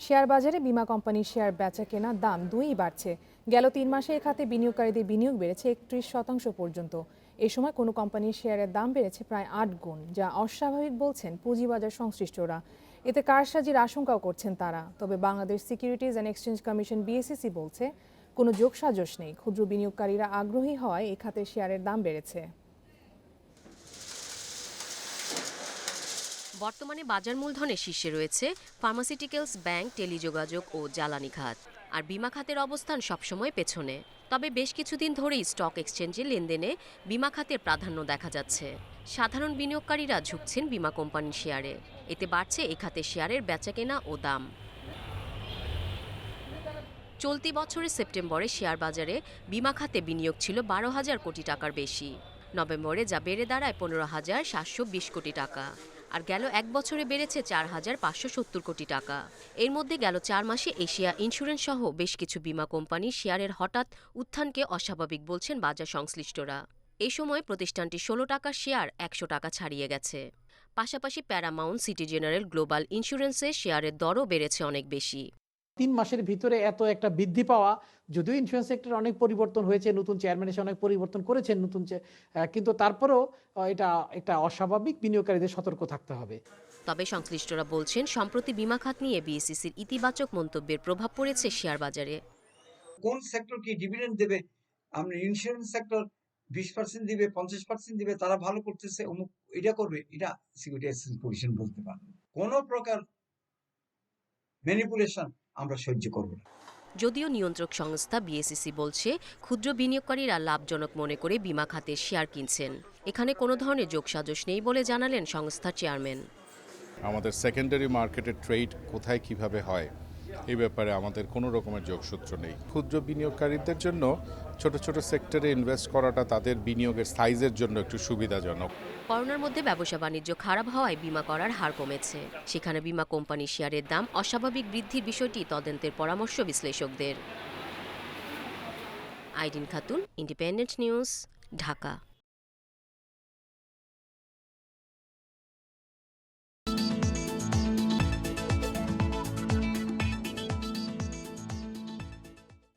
Share বাজারে বিমা কোম্পানির শেয়ার বেচা কেনা দাম দুইই বাড়ছে। গেল ৩ মাসে এ খাতে বিনিয়োগকারীদের বিনিয়োগ বেড়েছে ৩১% পর্যন্ত। এ সময় কোনো কোম্পানির শেয়ারের দাম বেড়েছে প্রায় ৮ গুণ, যা অস্বাভাবিক বলছেন পুঁজিবাজার সংশ্লিষ্টরা। এতে কারসাজির আশঙ্কাও করছেন তারা। তবে Bangladesh securities and exchange commission BSEC বলছে, কোনো যোগসাজশ নেই। ক্ষুদ্র বিনিয়োগকারীরা আগ্রহী হওয়ায় এ খাতে শেয়ারের দাম বেড়েছে। বর্তমানে বাজার মূলধনের শীর্ষে রয়েছে ফার্মাসিউটিক্যালস, ব্যাংক, টেলিযোগাযোগ ও জ্বালানি খাত। আর বিমা খাতের অবস্থান সবসময় পেছনে। তবে বেশ কিছুদিন ধরেই স্টক এক্সচেঞ্জে লেনদেনে বিমা খাতের প্রাধান্য দেখা যাচ্ছে। সাধারণ বিনিয়োগকারীরা ঝুঁকছেন বিমা কোম্পানির শেয়ারে। এতে বাড়ছে এ খাতের শেয়ারের বেচাকেনা ও দাম। চলতি বছরের সেপ্টেম্বরে শেয়ার বাজারে বিমা খাতে বিনিয়োগ ছিল ১২,০০০ কোটি টাকার বেশি। নভেম্বরে যা বেড়ে দাঁড়ায় ১৫,৭২০ কোটি টাকা। আর গেল এক বছরে বেড়েছে ৪,৫৭০ কোটি টাকা। এর মধ্যে গেল ৪ মাসে এশিয়া ইন্স্যুরেন্স সহ বেশ কিছু বিমা কোম্পানির শেয়ারের হঠাৎ উত্থানকে অস্বাভাবিক বলছেন বাজার সংশ্লিষ্টরা। এই সময় প্রতিষ্ঠানটি ১৬ টাকার শেয়ার ১০০ টাকা ছাড়িয়ে গেছে। পাশাপাশি প্যারামাউন্ট, সিটি জেনারেল, গ্লোবাল ইন্স্যুরেন্সের শেয়ারের দরও বেড়েছে অনেক বেশি। ৩ মাসের ভিতরে এত একটা বৃদ্ধি পাওয়া, যদিও ইন্স্যুরেন্স সেক্টরে অনেক পরিবর্তন হয়েছে, নতুন চেয়ারম্যান এসে অনেক পরিবর্তন করেছেন কিন্তু তারপরেও এটা একটা অস্বাভাবিক, বিনিয়োগকারীদের সতর্ক থাকতে হবে। তবে সংশ্লিষ্টরা বলছেন, সম্প্রতি বিমা খাত নিয়ে বিএসইসির ইতিবাচক মন্তব্যের প্রভাব পড়েছে শেয়ার বাজারে। কোন সেক্টর কি ডিভিডেন্ড দেবে, আমরা ইন্স্যুরেন্স সেক্টর 20% দিবে, 50% দিবে, তারা ভালো করতেছে, অমুক এটা করবে, এটা সিকিউরিটি এক্সচেঞ্জ কমিশন বলতে পারবে। কোনো প্রকার ম্যানিপুলেশন আমরা সহ্য করব না। যদিও নিয়ন্ত্রক সংস্থা বিএসইসি বলছে, ক্ষুদ্র বিনিয়োগকারীরা লাভজনক মনে করে বিমা খাতের শেয়ার কিনছেন। এখানে কোনো ধরনের যোগসাজশ নেই বলে জানালেন সংস্থার চেয়ারম্যান। আমাদের সেকেন্ডারি মার্কেটের ট্রেড কোথায় কিভাবে হয় এই ব্যাপারে আমাদের কোনো রকমের যোগসূত্র নেই। ক্ষুদ্র বিনিয়োগকারীদের জন্য ছোট ছোট সেক্টরে ইনভেস্ট করাটা তাদের বিনিয়োগের সাইজের জন্য একটু সুবিধাজনক। করোনার মধ্যে ব্যবসা বাণিজ্য খারাপ হওয়ায় বিমা করার হার কমেছে। সেখানে বিমা কোম্পানির শেয়ারের দাম অস্বাভাবিক বৃদ্ধির বিষয়টি তদন্তের পরামর্শ বিশ্লেষকদের। Irin Khatun, Independent News, Dhaka.